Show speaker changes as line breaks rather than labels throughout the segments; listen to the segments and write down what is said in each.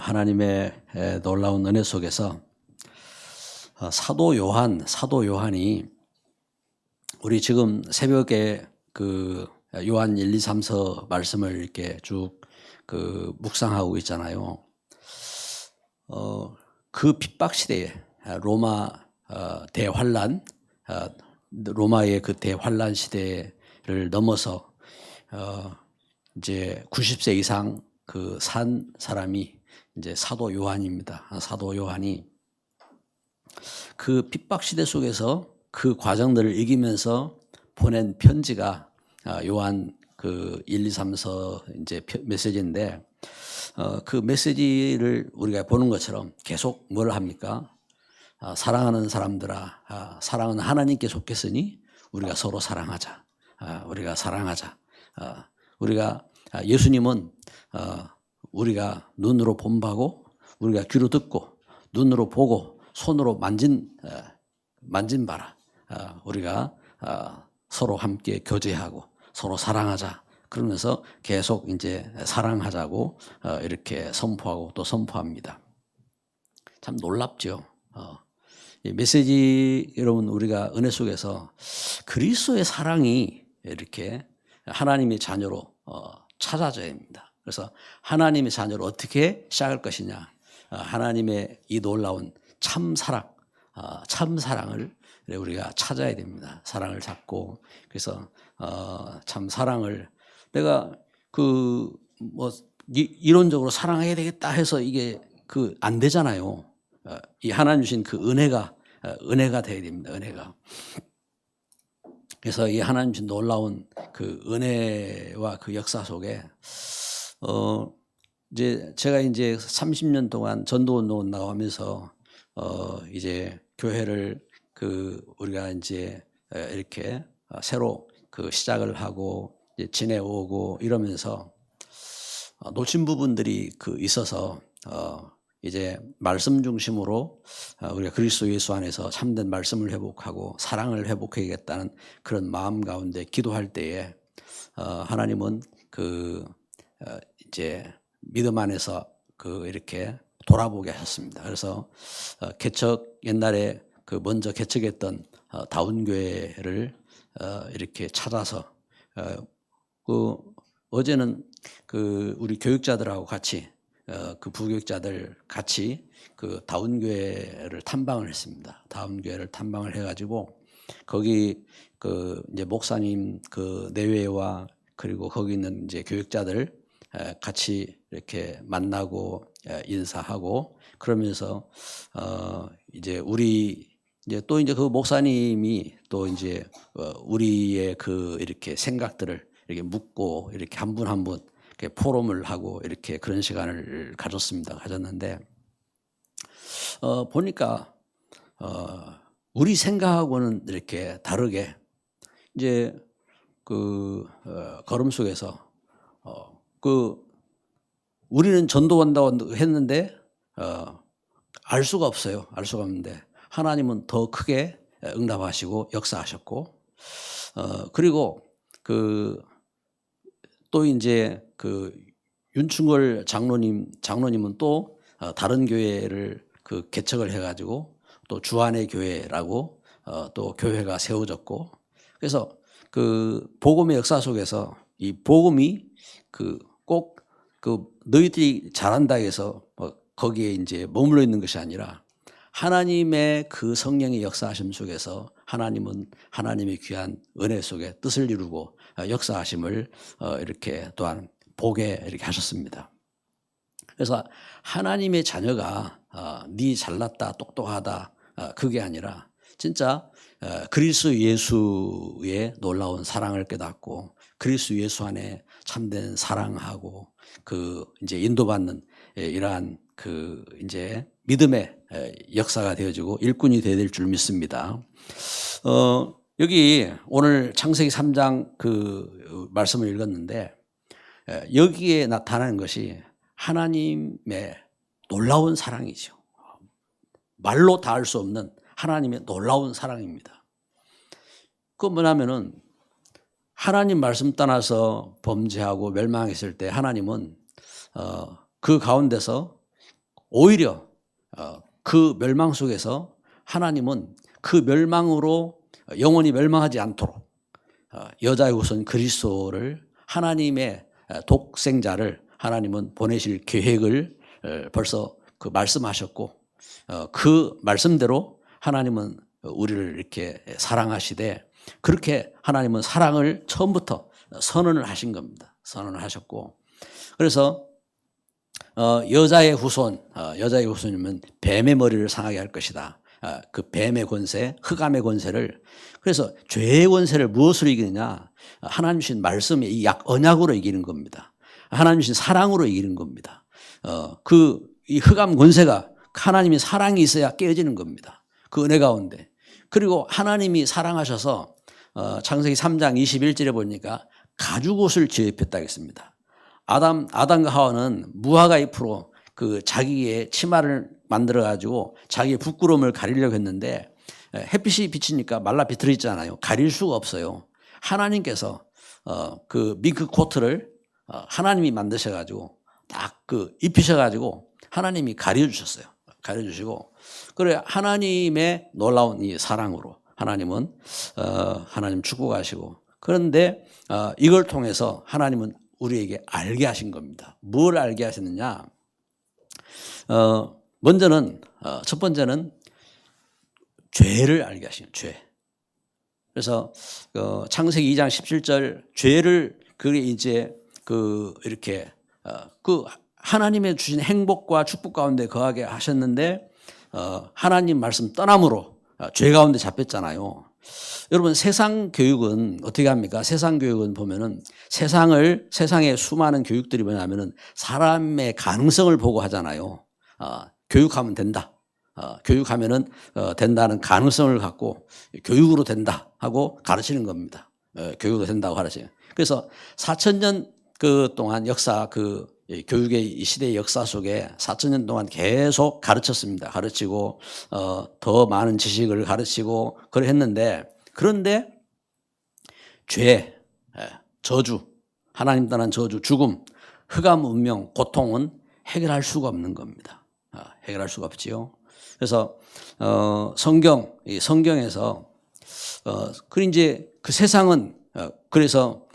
하나님의 놀라운 은혜 속에서 사도 요한이 우리 지금 새벽에 그 요한 1, 2, 3서 말씀을 이렇게 쭉 묵상하고 있잖아요. 그 핍박 시대에 로마 대환란, 로마의 그 대환란 시대를 넘어서 이제 90세 이상 산 사람이 이제 사도 요한입니다. 사도 요한이 그 핍박 시대 속에서 그 과정들을 이기면서 보낸 편지가 요한 1, 2, 3서 이제 메시지인데, 그 메시지를 우리가 보는 것처럼 계속 뭘 합니까? 사랑하는 사람들아, 사랑은 하나님께 속했으니 우리가 서로 사랑하자. 우리가 사랑하자. 우리가 예수님은 우리가 눈으로 본 바고, 우리가 귀로 듣고, 눈으로 보고, 손으로 만진 바라. 우리가 서로 함께 교제하고 서로 사랑하자. 그러면서 계속 이제 사랑하자고 이렇게 선포하고 또 선포합니다. 참 놀랍죠. 이 메시지 여러분, 우리가 은혜 속에서 그리스도의 사랑이 이렇게 하나님의 자녀로 찾아져야 합니다. 그래서 하나님의 자녀로 어떻게 시작할 것이냐. 하나님의 이 놀라운 참사랑을 우리가 찾아야 됩니다. 사랑을 찾고, 그래서 참 사랑을 내가 이론적으로 사랑해야 되겠다 해서 이게 안 되잖아요. 이 하나님 주신 그 은혜가 돼야 됩니다. 은혜가. 그래서 이 하나님 주신 놀라운 그 은혜와 그 역사 속에 이제 제가 이제 30년 동안 전도운동을 나가면서 이제 교회를 우리가 이제 이렇게 새로 시작을 하고 이제 지내오고 이러면서 놓친 부분들이 있어서 이제 말씀 중심으로 우리가 그리스도 예수 안에서 참된 말씀을 회복하고 사랑을 회복해야겠다는 그런 마음 가운데 기도할 때에 하나님은 이제 믿음 안에서 이렇게 돌아보게 하셨습니다. 그래서 옛날에 먼저 개척했던 다운교회를 이렇게 찾아서 어제는 우리 교육자들하고 같이 부교육자들 같이 다운교회를 탐방을 했습니다. 다운교회를 탐방을 해가지고 거기 이제 목사님 내외와 그리고 거기 있는 이제 교육자들 같이 이렇게 만나고 인사하고 그러면서 이제 이제 또 이제 목사님이 또 이제 우리의 이렇게 생각들을 이렇게 묻고 이렇게 한 분 한 분 이렇게 포럼을 하고 이렇게 그런 시간을 가졌는데 보니까 우리 생각하고는 이렇게 다르게 이제 걸음 속에서 우리는 전도한다고 했는데 알 수가 없어요. 알 수가 없는데 하나님은 더 크게 응답하시고 역사하셨고, 그리고 또 이제 윤충걸 장로님은 또 다른 교회를 개척을 해가지고 또 주안의 교회라고 또 교회가 세워졌고, 그래서 복음의 역사 속에서 이 복음이 꼭 너희들이 잘한다 해서 거기에 이제 머물러 있는 것이 아니라 하나님의 성령의 역사하심 속에서 하나님은 하나님의 귀한 은혜 속에 뜻을 이루고 역사하심을 이렇게 또한 보게 이렇게 하셨습니다. 그래서 하나님의 자녀가 네 잘났다 똑똑하다 그게 아니라 진짜 그리스도 예수의 놀라운 사랑을 깨닫고 그리스도 예수 안에 참된 사랑하고 이제 인도받는 이러한 이제 믿음의 역사가 되어지고 일꾼이 되어야 될 줄 믿습니다. 여기 오늘 창세기 3장 말씀을 읽었는데 여기에 나타나는 것이 하나님의 놀라운 사랑이죠. 말로 다 할 수 없는 하나님의 놀라운 사랑입니다. 뭐냐면은 하나님 말씀 떠나서 범죄하고 멸망했을 때 하나님은 그 가운데서 오히려 그 멸망 속에서 하나님은 그 멸망으로 영원히 멸망하지 않도록 여자의 후손 그리스도를 하나님의 독생자를 하나님은 보내실 계획을 벌써 그 말씀하셨고 그 말씀대로 하나님은 우리를 이렇게 사랑하시되 그렇게 하나님은 사랑을 처음부터 선언을 하신 겁니다. 선언을 하셨고 그래서 여자의 후손이면 뱀의 머리를 상하게 할 것이다. 그 뱀의 권세, 흑암의 권세를 그래서 죄의 권세를 무엇으로 이기느냐? 하나님 주신 말씀의 이 언약으로 이기는 겁니다. 하나님 주신 사랑으로 이기는 겁니다. 이 흑암 권세가 하나님이 사랑이 있어야 깨어지는 겁니다. 그 은혜 가운데. 그리고 하나님이 사랑하셔서 창세기 3장 21절에 보니까 가죽옷을 지어 입혔다 했습니다. 아담과 하와는 무화과 잎으로 그 자기의 치마를 만들어 가지고 자기의 부끄러움을 가리려고 했는데 햇빛이 비치니까 말라 비틀어 있잖아요. 가릴 수가 없어요. 하나님께서 그 밍크 코트를 하나님이 만드셔 가지고 딱 그 입히셔 가지고 하나님이 가려 주셨어요. 가려 주시고 그래 하나님의 놀라운 이 사랑으로 하나님은 하나님 축복하시고 그런데 이걸 통해서 하나님은 우리에게 알게 하신 겁니다. 뭘 알게 하셨느냐? 먼저는 첫 번째는 죄를 알게 하신 죄. 그래서 창세기 2장 17절 죄를 그게 이제 이렇게 하나님의 주신 행복과 축복 가운데 거하게 하셨는데 하나님 말씀 떠남으로 죄 가운데 잡혔잖아요. 여러분 세상 교육은 어떻게 합니까? 세상 교육은 보면은 세상의 수많은 교육들이 뭐냐면은 사람의 가능성을 보고 하잖아요. 교육하면 된다. 교육하면은 된다는 가능성을 갖고 교육으로 된다 하고 가르치는 겁니다. 교육으로 된다고 가르쳐요. 그래서 4,000년 그 동안 역사 교육의 이 시대의 역사 속에 4,000년 동안 계속 가르쳤습니다. 가르치고 더 많은 지식을 가르치고 그랬는데 그런데 죄, 저주, 하나님 떠난 저주, 죽음, 흑암 운명, 고통은 해결할 수가 없는 겁니다. 해결할 수가 없지요. 그래서 성경에서 이제 그 세상은 그래서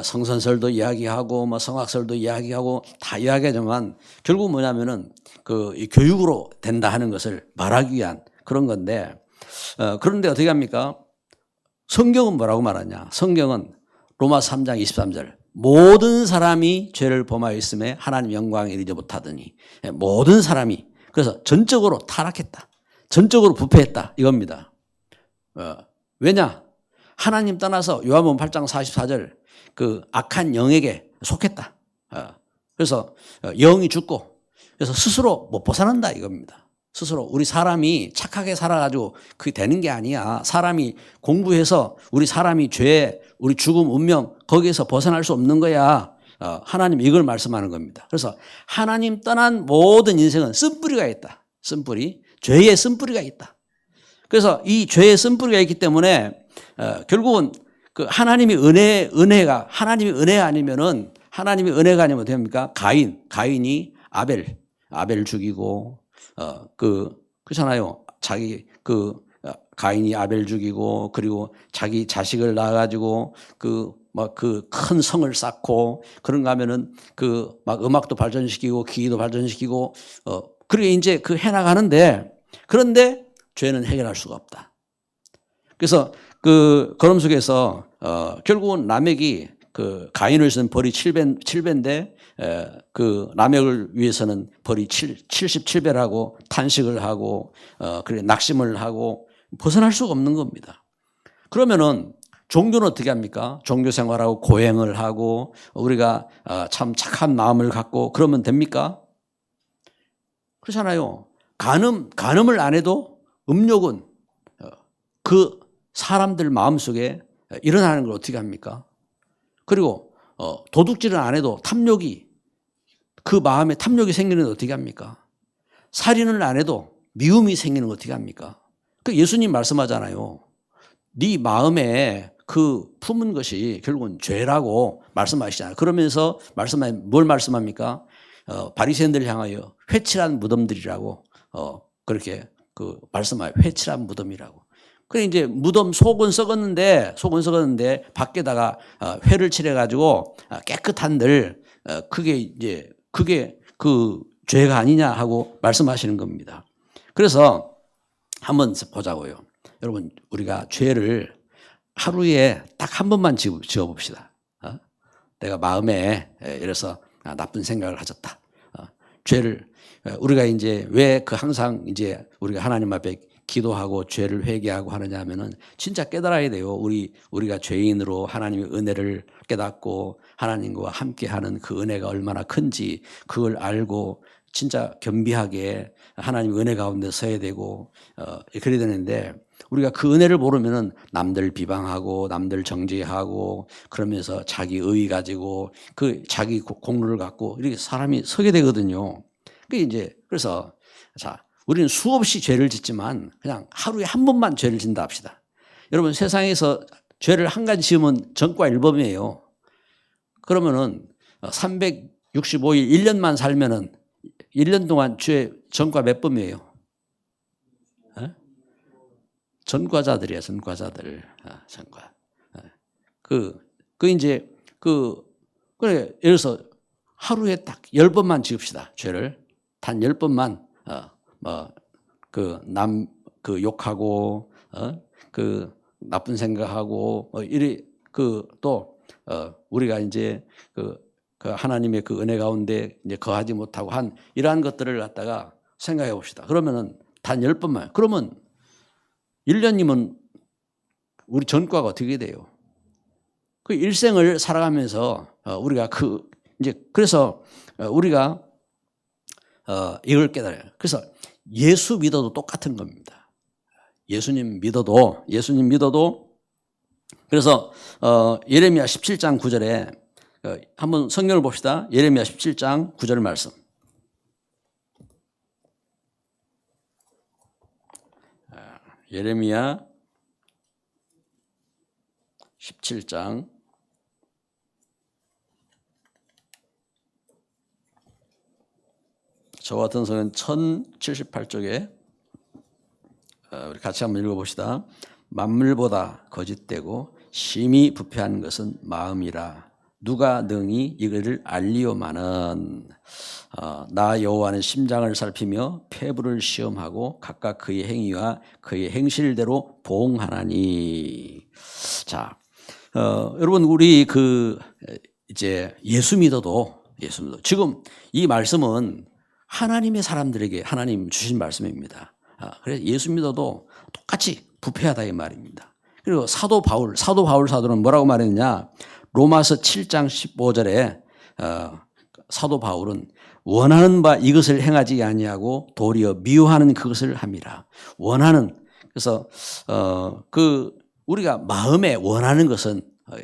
성선설도 이야기하고 성악설도 이야기하고 다 이야기하지만 결국 뭐냐면은 이 교육으로 된다 하는 것을 말하기 위한 그런 건데 그런데 어떻게 합니까? 성경은 뭐라고 말하냐? 성경은 로마서 3장 23절 모든 사람이 죄를 범하여 있음에 하나님 영광에 이르지 못하더니 모든 사람이 그래서 전적으로 타락했다. 전적으로 부패했다. 이겁니다. 왜냐? 하나님 떠나서 요한복음 8장 44절 그 악한 영에게 속했다. 그래서 영이 죽고 그래서 스스로 못 벗어난다 이겁니다. 스스로 우리 사람이 착하게 살아가지고 그게 되는 게 아니야. 사람이 공부해서 우리 사람이 죄, 우리 죽음, 운명 거기에서 벗어날 수 없는 거야. 하나님 이걸 말씀하는 겁니다. 그래서 하나님 떠난 모든 인생은 쓴뿌리가 있다. 쓴뿌리. 죄의 쓴뿌리가 있다. 그래서 이 죄의 쓴뿌리가 있기 때문에 결국은 그 하나님의 은혜가 아니면은 하나님의 은혜가 아니면 됩니까? 가인이 아벨 죽이고 그렇잖아요. 가인이 아벨 죽이고 그리고 자기 자식을 낳아가지고 큰 성을 쌓고 그런가 하면은 음악도 발전시키고 기기도 발전시키고 그리고 이제 해나가는데 그런데 죄는 해결할 수가 없다. 그래서 그런 속에서 결국은 라멕이 가인을 쓴 벌이 7배인데 라멕을 위해서는 벌이 77배라고 탄식을 하고 그래 낙심을 하고 벗어날 수가 없는 겁니다. 그러면은 종교는 어떻게 합니까? 종교 생활하고 고행을 하고 우리가 참 착한 마음을 갖고 그러면 됩니까? 그렇잖아요. 간음을 안 해도 음욕은 그 사람들 마음속에 일어나는 걸 어떻게 합니까? 그리고 도둑질은 안 해도 탐욕이 그 마음에 탐욕이 생기는 걸 어떻게 합니까? 살인을 안 해도 미움이 생기는 걸 어떻게 합니까? 예수님 말씀하잖아요. 네 마음에 품은 것이 결국은 죄라고 말씀하시잖아요. 그러면서 뭘 말씀합니까? 바리새인들을 향하여 회칠한 무덤들이라고 그렇게 말씀하여 회칠한 무덤이라고. 그래 이제 무덤 속은 썩었는데 밖에다가 회를 칠해가지고 깨끗한들 그게 그 죄가 아니냐 하고 말씀하시는 겁니다. 그래서 한번 보자고요. 여러분 우리가 죄를 하루에 딱 한 번만 지어봅시다. 내가 마음에 이래서 나쁜 생각을 가졌다. 죄를 우리가 이제 왜 항상 이제 우리가 하나님 앞에 기도하고 죄를 회개하고 하느냐 하면은 진짜 깨달아야 돼요. 우리가 죄인으로 하나님의 은혜를 깨닫고 하나님과 함께하는 그 은혜가 얼마나 큰지 그걸 알고 진짜 겸비하게 하나님의 은혜 가운데 서야 되고 그래야 되는데 우리가 그 은혜를 모르면은 남들 비방하고 남들 정죄하고 그러면서 자기 의 가지고 그 자기 공로를 갖고 이렇게 사람이 서게 되거든요. 그래서 자 우리는 수없이 죄를 짓지만 그냥 하루에 한 번만 죄를 짓는다 합시다. 여러분 세상에서 죄를 한 가지 지으면 전과일범이에요. 그러면은 365일 1년만 살면은 1년 동안 죄 전과 몇 범이에요? 전과자들이야, 전과자들. 전과. 그래, 예를 들어서 하루에 딱 10번만 지읍시다, 죄를. 단 10번만, 욕하고, 나쁜 생각하고, 우리가 이제 그 하나님의 그 은혜 가운데 이제 거하지 못하고 한 이러한 것들을 갖다가 생각해 봅시다. 그러면은 단 10번만. 그러면 1년이면 우리 전과가 어떻게 돼요? 그 일생을 살아가면서 우리가 그래서 우리가 이걸 깨달아요. 그래서 예수 믿어도 똑같은 겁니다. 예수님 믿어도 그래서 예레미야 17장 9절에 한번 성경을 봅시다. 예레미야 17장 9절 말씀. 예레미야 17장 저 같은 성은 1078쪽에 우리 같이 한번 읽어봅시다. 만물보다 거짓되고 심히 부패한 것은 마음이라 누가 능히 이거를 알리오마는 나 여호와는 심장을 살피며 폐부를 시험하고 각각 그의 행위와 그의 행실대로 보응하나니. 자, 여러분 우리 이제 예수 믿어도 지금 이 말씀은 하나님의 사람들에게 하나님 주신 말씀입니다. 그래서 예수 믿어도 똑같이 부패하다 이 말입니다. 그리고 사도 바울 사도는 뭐라고 말했느냐? 로마서 7장 15절에 사도 바울은 원하는 바 이것을 행하지 아니하고 도리어 미워하는 그것을 함이라. 그래서 우리가 마음에 원하는 것은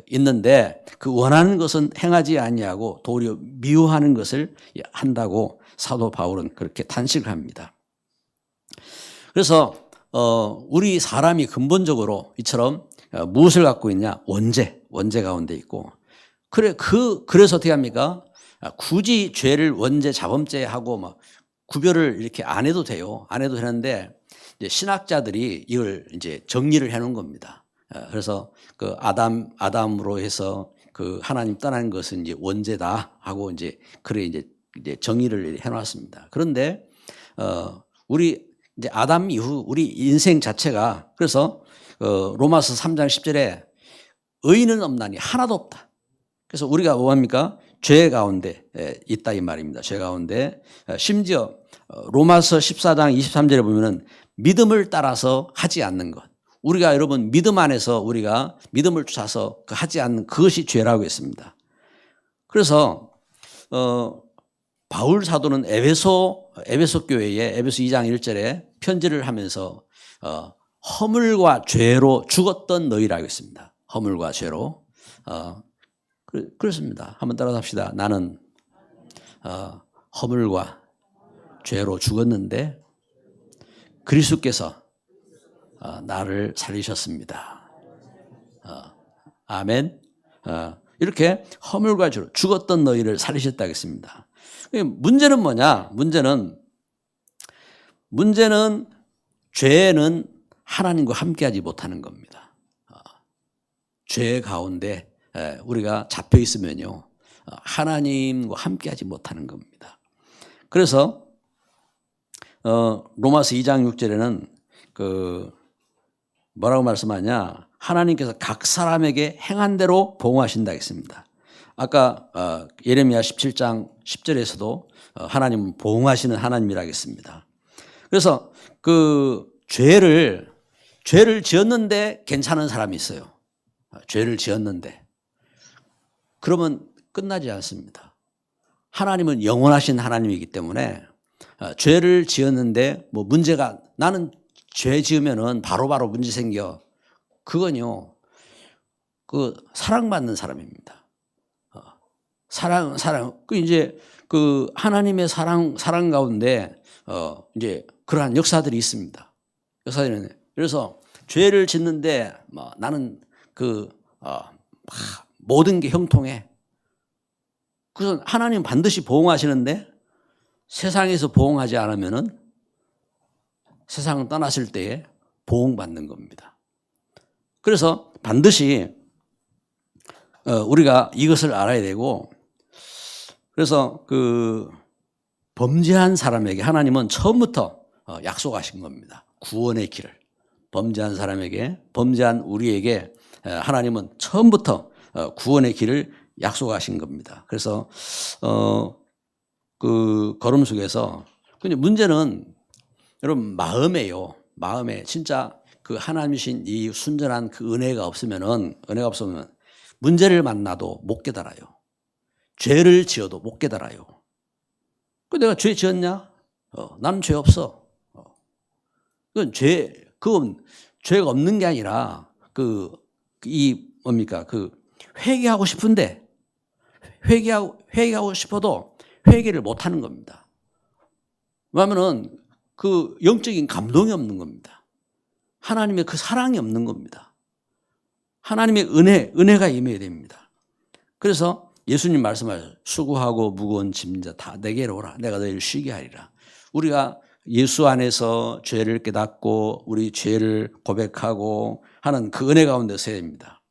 있는데 그 원하는 것은 행하지 아니하고 도리어 미워하는 것을 한다고 사도 바울은 그렇게 탄식을 합니다. 그래서 우리 사람이 근본적으로 이처럼 무엇을 갖고 있냐? 원죄 가운데 있고. 그래서 어떻게 합니까? 굳이 죄를 원죄, 자범죄하고 구별을 이렇게 안 해도 돼요. 안 해도 되는데 이제 신학자들이 이걸 이제 정리를 해 놓은 겁니다. 그래서 아담으로 해서 하나님 떠난 것은 이제 원죄다 하고 이제 정의를 해 놨습니다. 그런데 우리 이제 아담 이후 우리 인생 자체가 그래서 로마서 3장 10절에 의인은 없나니 하나도 없다. 그래서 우리가 뭐합니까? 죄 가운데 있다 이 말입니다. 죄 가운데 심지어 로마서 14장 23절에 보면은 믿음을 따라서 하지 않는 것. 우리가 여러분 믿음 안에서 우리가 믿음을 쫓아서 하지 않는 그것이 죄라고 했습니다. 그래서 바울 사도는 에베소 교회에 에베소 2장 1절에 편지를 하면서 허물과 죄로 죽었던 너희라고 했습니다. 허물과 죄로. 그렇습니다. 한번 따라서 합시다. 나는 허물과 죄로 죽었는데 그리스도께서 나를 살리셨습니다. 아멘. 이렇게 허물과 죄로 죽었던 너희를 살리셨다고 했습니다. 문제는 뭐냐? 문제는 죄는 하나님과 함께하지 못하는 겁니다. 죄 가운데 우리가 잡혀 있으면요, 하나님과 함께하지 못하는 겁니다. 그래서 로마서 2장 6절에는 뭐라고 말씀하냐? 하나님께서 각 사람에게 행한 대로 보응하신다 했습니다. 아까 예레미야 17장 10절에서도 하나님은 보응하시는 하나님이라 했습니다. 그래서 죄를 지었는데 괜찮은 사람이 있어요. 죄를 지었는데. 그러면 끝나지 않습니다. 하나님은 영원하신 하나님이기 때문에 죄를 지었는데 문제가, 나는 죄 지으면은 바로바로 문제 생겨. 그건요, 사랑받는 사람입니다. 사랑. 이제 하나님의 사랑 가운데 이제 그러한 역사들이 있습니다. 그래서 죄를 짓는데 나는 모든 게 형통해. 그래서 하나님 반드시 보응하시는데 세상에서 보응하지 않으면은 세상을 떠났을 때에 보응받는 겁니다. 그래서 반드시 우리가 이것을 알아야 되고, 그래서 범죄한 사람에게 하나님은 처음부터 약속하신 겁니다. 구원의 길을. 범죄한 사람에게, 범죄한 우리에게 하나님은 처음부터 구원의 길을 약속하신 겁니다. 그래서 걸음 속에서, 근데 문제는 여러분 마음에 진짜 하나님이신 이 순전한 은혜가 없으면 문제를 만나도 못 깨달아요. 죄를 지어도 못 깨달아요. 내가 죄 지었냐? 나는 죄 없어. 그건 죄가 없는 게 아니라 회개하고 싶은데 회개하고 싶어도 회개를 못 하는 겁니다. 왜냐하면은 영적인 감동이 없는 겁니다. 하나님의 사랑이 없는 겁니다. 하나님의 은혜가 임해야 됩니다. 그래서 예수님 말씀하셨어요. 수고하고 무거운 짐자 다 내게로 오라. 내가 너희를 쉬게 하리라. 우리가 예수 안에서 죄를 깨닫고 우리 죄를 고백하고 하는 은혜 가운데 서야 됩니다.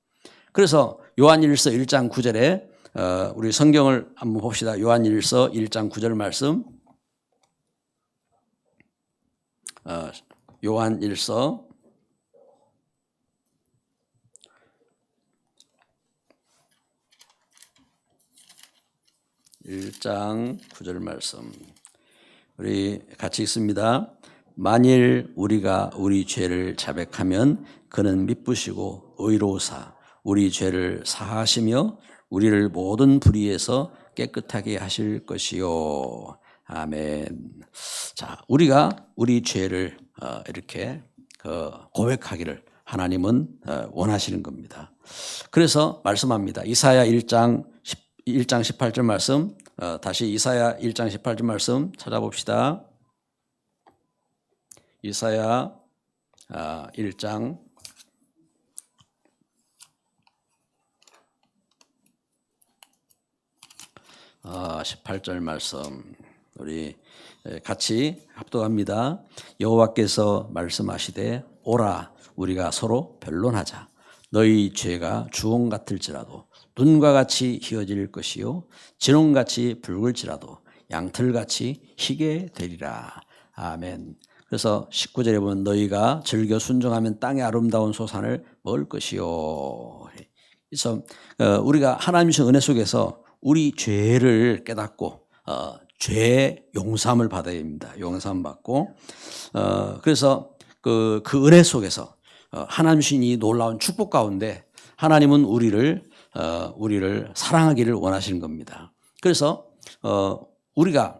그래서 요한일서 1장 9절에 우리 성경을 한번 봅시다. 요한일서 1장 9절 말씀. 요한일서 1장 9절 말씀. 우리 같이 읽습니다. 만일 우리가 우리 죄를 자백하면 그는 미쁘시고 의로우사 우리 죄를 사하시며 우리를 모든 불의에서 깨끗하게 하실 것이요. 아멘. 자, 우리가 우리 죄를 이렇게 고백하기를 하나님은 원하시는 겁니다. 그래서 말씀합니다. 이사야 1장 18절 말씀, 다시 이사야 1장 18절 말씀 찾아봅시다. 이사야 1장 18절 말씀 우리 같이 합독합니다. 여호와께서 말씀하시되 오라 우리가 서로 변론하자. 너희 죄가 주홍 같을지라도 눈과 같이 희어질 것이요 진홍같이 붉을지라도 양털같이 희게 되리라. 아멘. 그래서 19절에 보면 너희가 즐겨 순종하면 땅의 아름다운 소산을 먹을 것이요. 그래서 우리가 하나님의 은혜 속에서 우리 죄를 깨닫고 죄 용서함을 받아야 됩니다. 용서함 받고 그래서 그 은혜 속에서 하나님이신 이 놀라운 축복 가운데 하나님은 우리를 사랑하기를 원하시는 겁니다. 그래서 우리가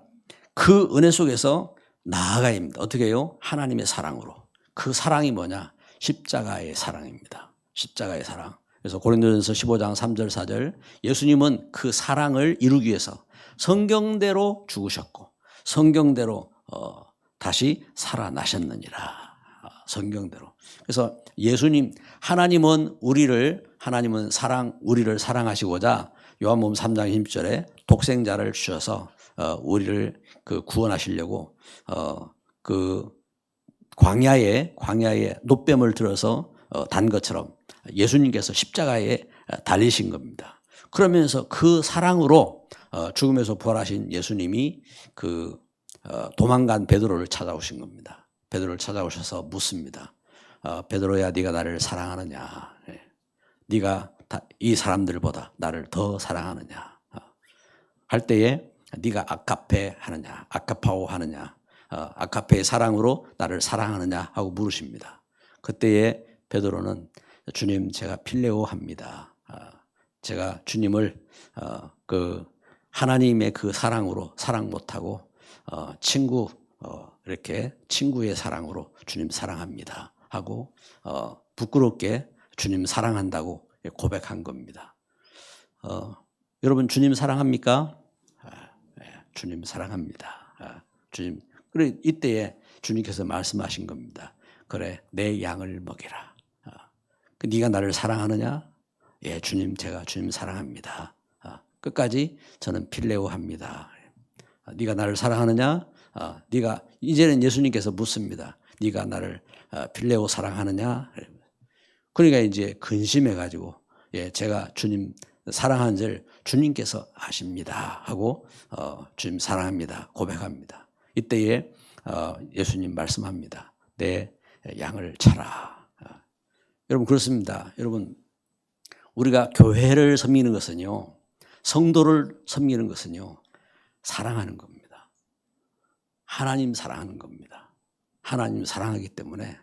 그 은혜 속에서 나아가야 합니다. 어떻게 해요? 하나님의 사랑으로. 그 사랑이 뭐냐? 십자가의 사랑입니다. 십자가의 사랑. 그래서 고린도전서 15장 3절 4절 예수님은 그 사랑을 이루기 위해서 성경대로 죽으셨고 성경대로 다시 살아나셨느니라. 성경대로. 그래서 하나님은 우리를 사랑하시고자 요한복음 3장 20절에 독생자를 주셔서 우리를 그 구원하시려고 그 광야에 노뱀을 들어서 단 것처럼 예수님께서 십자가에 달리신 겁니다. 그러면서 그 사랑으로 죽음에서 부활하신 예수님이 그 도망간 베드로를 찾아오신 겁니다. 베드로를 찾아오셔서 묻습니다. 베드로야, 네가 나를 사랑하느냐? 네가 이 사람들보다 나를 더 사랑하느냐? 할 때에 네가 아카페 하느냐? 아카파오 하느냐? 아카페의 사랑으로 나를 사랑하느냐? 하고 물으십니다. 그때에 베드로는 주님, 제가 필레오 합니다. 제가 주님을 그 하나님의 그 사랑으로 사랑 못하고 이렇게 친구의 사랑으로 주님 사랑합니다 하고 부끄럽게 주님 사랑한다고 고백한 겁니다. 여러분, 주님 사랑합니까? 네, 주님 사랑합니다. 주님. 그래, 이때에 주님께서 말씀하신 겁니다. 그래, 내 양을 먹이라. 네가 나를 사랑하느냐? 예, 주님, 제가 주님 사랑합니다. 끝까지 저는 필레오 합니다. 네가 나를 사랑하느냐? 네가 이제는 예수님께서 묻습니다. 네가 나를 필레오 사랑하느냐? 그러니까 이제 근심해 가지고 예, 제가 주님 사랑하는 줄 주님께서 아십니다 하고 주님 사랑합니다 고백합니다. 이때에 예수님 말씀합니다. 내 양을 차라. 여러분, 그렇습니다. 여러분, 우리가 교회를 섬기는 것은요, 성도를 섬기는 것은요, 사랑하는 겁니다. 하나님 사랑하는 겁니다. 하나님 사랑하기 때문에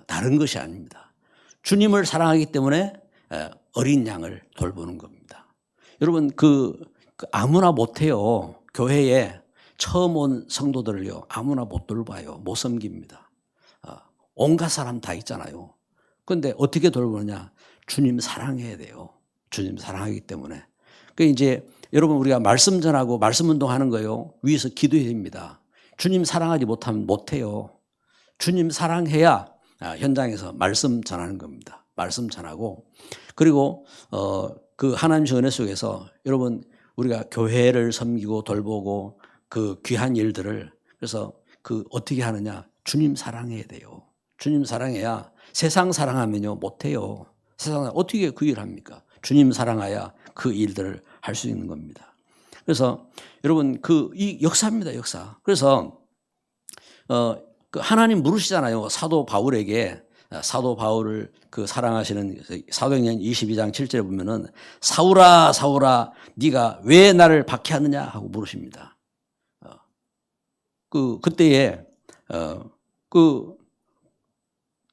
다른 것이 아닙니다. 주님을 사랑하기 때문에 어린 양을 돌보는 겁니다. 여러분, 아무나 못해요. 교회에 처음 온 성도들을요, 아무나 못 돌봐요. 못 섬깁니다. 온갖 사람 다 있잖아요. 그런데 어떻게 돌보느냐? 주님 사랑해야 돼요. 주님 사랑하기 때문에. 그 이제 여러분, 우리가 말씀 전하고 말씀 운동하는 거요, 위에서 기도해야 됩니다. 주님 사랑하지 못하면 못해요. 주님 사랑해야 현장에서 말씀 전하는 겁니다. 말씀 전하고, 그리고 그 하나님의 은혜 속에서 여러분, 우리가 교회를 섬기고 돌보고 그 귀한 일들을, 그래서 그 어떻게 하느냐? 주님 사랑해야 돼요. 주님 사랑해야. 세상 사랑하면요 못해요. 세상 어떻게 그 일을 합니까? 주님 사랑해야 그 일들을 할 수 있는 겁니다. 그래서 여러분, 이 역사입니다, 역사. 그래서 그 하나님 물으시잖아요. 사도 바울에게. 사도 바울을 그 사랑하시는 사도행전 22장 7절에 보면은 사울아 사울아 네가 왜 나를 박해하느냐 하고 물으십니다. 그때에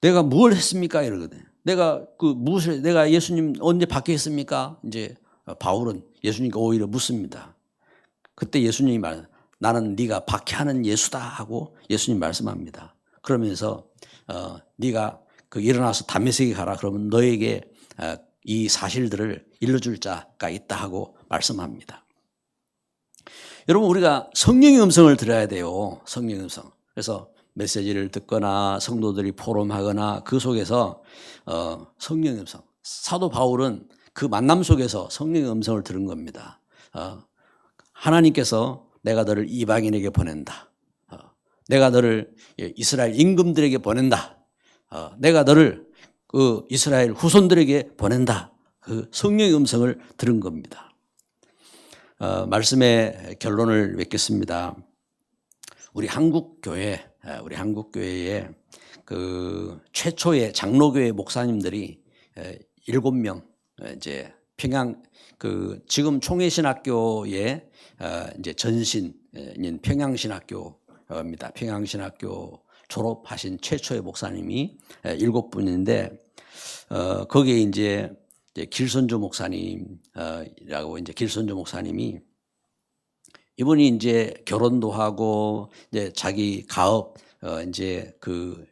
내가 뭘 했습니까? 이러거든요. 내가 예수님 언제 박해했습니까? 이제 바울은 예수님께 오히려 묻습니다. 그때 예수님이 나는 네가 박해하는 예수다 하고 예수님 말씀합니다. 그러면서 네가 일어나서 다메섹에 가라. 그러면 너에게 이 사실들을 일러줄 자가 있다 하고 말씀합니다. 여러분, 우리가 성령의 음성을 들어야 돼요. 성령의 음성. 그래서 메시지를 듣거나 성도들이 포럼하거나 그 속에서 성령의 음성. 사도 바울은 그 만남 속에서 성령의 음성을 들은 겁니다. 하나님께서 내가 너를 이방인에게 보낸다. 내가 너를 이스라엘 임금들에게 보낸다. 내가 너를 그 이스라엘 후손들에게 보낸다. 그 성령의 음성을 들은 겁니다. 말씀의 결론을 맺겠습니다. 우리 한국교회에 그 최초의 장로교회 목사님들이 7명 이제 평양 지금 총회신학교의 이제 전신인 평양신학교입니다. 평양신학교 졸업하신 최초의 목사님이 7분인데 거기에 이제 길선조 목사님이라고 이제 길선조 목사님이 이분이 이제 결혼도 하고 이제 자기 가업 이제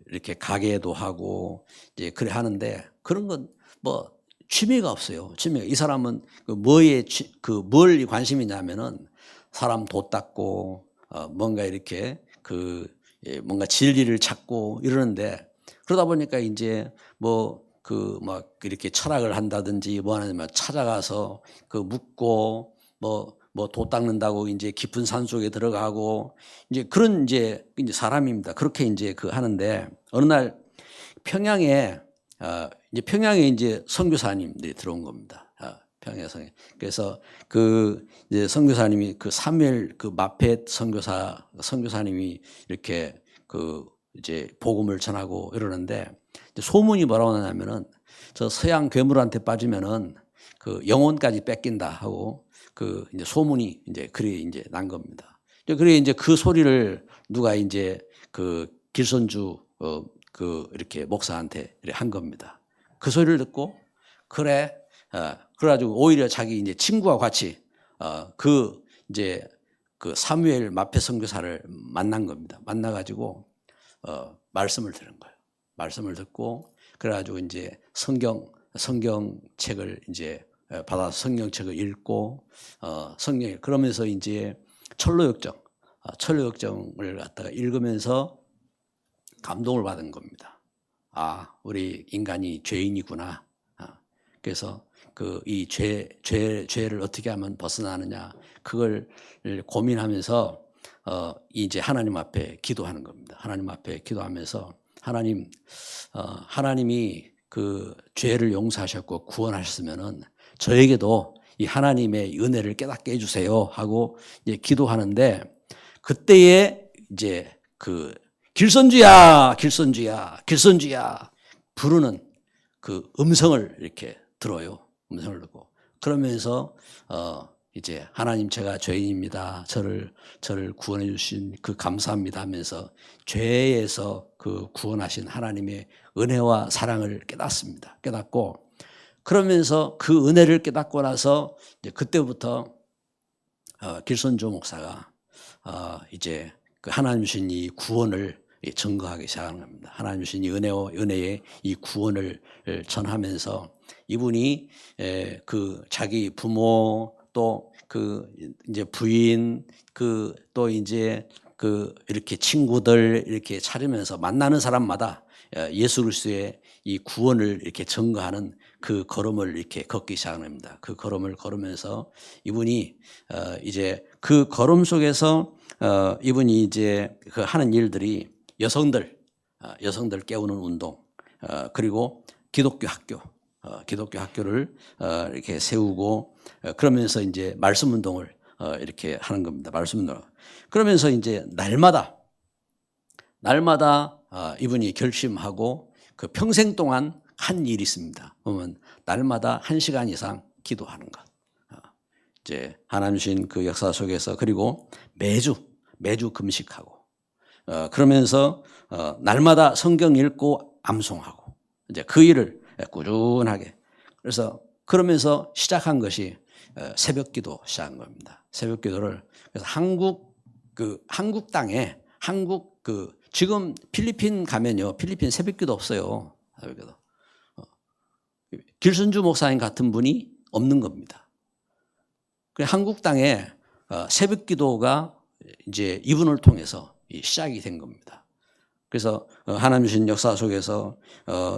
이렇게 가게도 하고 이제 그래 하는데 그런 건 뭐 취미가 없어요. 취미가. 이 사람은 뭘 관심이냐면은 사람 도 닦고 뭔가 이렇게 뭔가 진리를 찾고 이러는데 그러다 보니까 이제 막 이렇게 철학을 한다든지 뭐 하냐면 찾아가서 묻고 뭐 뭐 도 닦는다고 이제 깊은 산 속에 들어가고 이제 그런 이제 사람입니다. 그렇게 이제 그 하는데 어느 날 평양에 이제 평양에 이제 선교사님들이 들어온 겁니다. 평양에. 그래서 그 이제 선교사님이 그 사무엘 그 마펫 선교사님이 이렇게 그 이제 복음을 전하고 이러는데 소문이 뭐라고 나냐면은 저 서양 괴물한테 빠지면은 그 영혼까지 뺏긴다 하고 그 이제 소문이 이제 그래 이제 난 겁니다. 그래 이제 그 소리를 누가 이제 그 길선주 그 이렇게 목사한테 한 겁니다. 그 소리를 듣고 그래 그래가지고 오히려 자기 이제 친구와 같이 그 이제 그 사무엘 마페 선교사를 만난 겁니다. 만나가지고 말씀을 들은 거예요. 말씀을 듣고 그래가지고 이제 성경책을 이제 받아서 성경책을 읽고 그러면서 이제 철로역정을 갖다가 읽으면서 감동을 받은 겁니다. 우리 인간이 죄인이구나. 그래서 그 이 죄를 어떻게 하면 벗어나느냐 그걸 고민하면서 이제 하나님 앞에 기도하는 겁니다. 하나님 앞에 기도하면서 하나님이 그 죄를 용서하셨고 구원하셨으면은 저에게도 이 하나님의 은혜를 깨닫게 해주세요 하고 이제 기도하는데 그때에 이제 그 길선주야 부르는 그 음성을 이렇게 들어요. 음성을 듣고 그러면서 이제 하나님 제가 죄인입니다. 저를 구원해 주신 그 감사합니다 하면서 죄에서 그 구원하신 하나님의 은혜와 사랑을 깨닫습니다. 깨닫고 그러면서 그 은혜를 깨닫고 나서 이제 그때부터 길선주 목사가 이제 그 하나님 주신 이 구원을 증거하기 시작하는 겁니다. 하나님 주신 이 은혜의 이 구원을 전하면서 이분이 그 자기 부모 또 그 이제 부인 그 또 이제 그 이렇게 친구들 이렇게 차리면서 만나는 사람마다 예수 그리스도의 이 구원을 이렇게 증거하는 그 걸음을 이렇게 걷기 시작합니다. 그 걸음을 걸으면서 이분이 이제 그 걸음 속에서 이분이 이제 그 하는 일들이 여성들 깨우는 운동 그리고 기독교 학교를 이렇게 세우고 그러면서 이제 말씀 운동을 이렇게 하는 겁니다. 말씀 운동. 그러면서 이제 날마다 이분이 결심하고 그 평생 동안 한 일이 있습니다. 보면 날마다 1시간 이상 기도하는 것. 이제 하나님 주신 그 역사 속에서 그리고 매주 금식하고 그러면서 날마다 성경 읽고 암송하고 이제 그 일을 꾸준하게 그래서 그러면서 시작한 것이 새벽기도 시작한 겁니다. 새벽기도를 그래서 한국 땅에 지금 필리핀 가면요 필리핀 새벽기도 없어요. 새벽기도. 길순주 목사님 같은 분이 없는 겁니다. 한국 땅에 새벽기도가 이제 이분을 통해서 시작이 된 겁니다. 그래서 하나님 주신 역사 속에서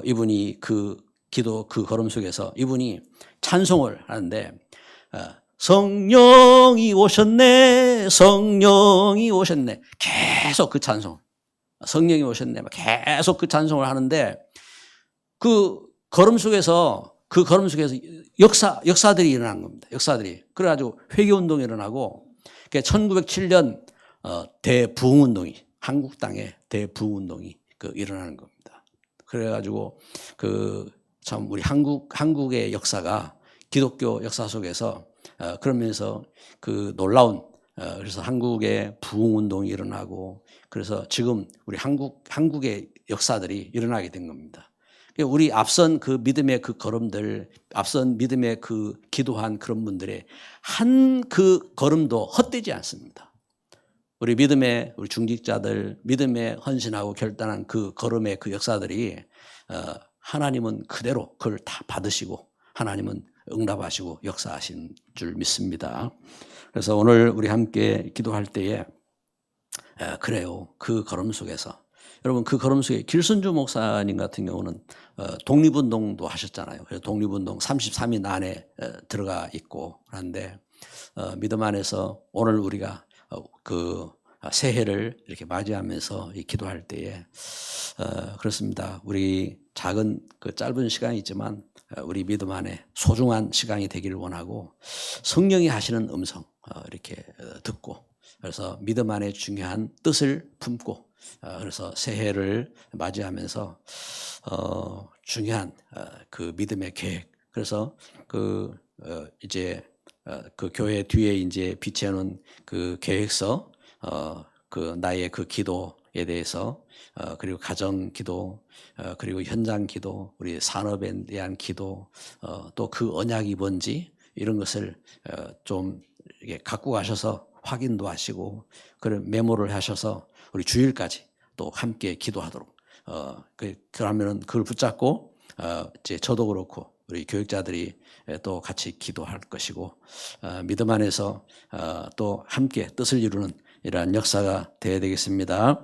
이분이 그 기도 그 걸음 속에서 이분이 찬송을 하는데 성령이 오셨네 계속 그 찬송 성령이 오셨네 계속 그 찬송을 하는데 그 걸음 속에서 역사들이 일어난 겁니다. 역사들이 그래가지고 회개운동이 일어나고 1907년 대부흥운동이 한국 땅에 대부흥운동이 일어나는 겁니다. 그래가지고 참 우리 한국의 역사가 기독교 역사 속에서 그러면서 그 놀라운 그래서 한국의 부흥운동이 일어나고 그래서 지금 우리 한국의 역사들이 일어나게 된 겁니다. 우리 앞선 그 믿음의 그 걸음들, 앞선 믿음의 그 기도한 그런 분들의 한 그 걸음도 헛되지 않습니다. 우리 믿음의 우리 중직자들, 믿음에 헌신하고 결단한 그 걸음의 그 역사들이 하나님은 그대로 그걸 다 받으시고 하나님은 응답하시고 역사하신 줄 믿습니다. 그래서 오늘 우리 함께 기도할 때에 그래요. 그 걸음 속에서 여러분 그 걸음 속에 길순주 목사님 같은 경우는 독립운동도 하셨잖아요. 그래서 독립운동 33인 안에 들어가 있고 그런데 믿음 안에서 오늘 우리가 그 새해를 이렇게 맞이하면서 기도할 때에 그렇습니다. 우리 작은 그 짧은 시간이지만 우리 믿음 안에 소중한 시간이 되기를 원하고 성령이 하시는 음성 이렇게 듣고 그래서 믿음 안에 중요한 뜻을 품고 그래서 새해를 맞이하면서 중요한 그 믿음의 계획 그래서 그 이제 그 교회 뒤에 이제 비치해놓은 그 계획서 그 나의 그 기도에 대해서 그리고 가정 기도 그리고 현장 기도 우리 산업에 대한 기도 또 그 언약이 뭔지 이런 것을 좀 이렇게 갖고 가셔서 확인도 하시고 그런 메모를 하셔서 우리 주일까지 또 함께 기도하도록 그러면은 그걸 붙잡고 이제 저도 그렇고 우리 교육자들이 또 같이 기도할 것이고 믿음 안에서 또 함께 뜻을 이루는 이러한 역사가 되어야 되겠습니다.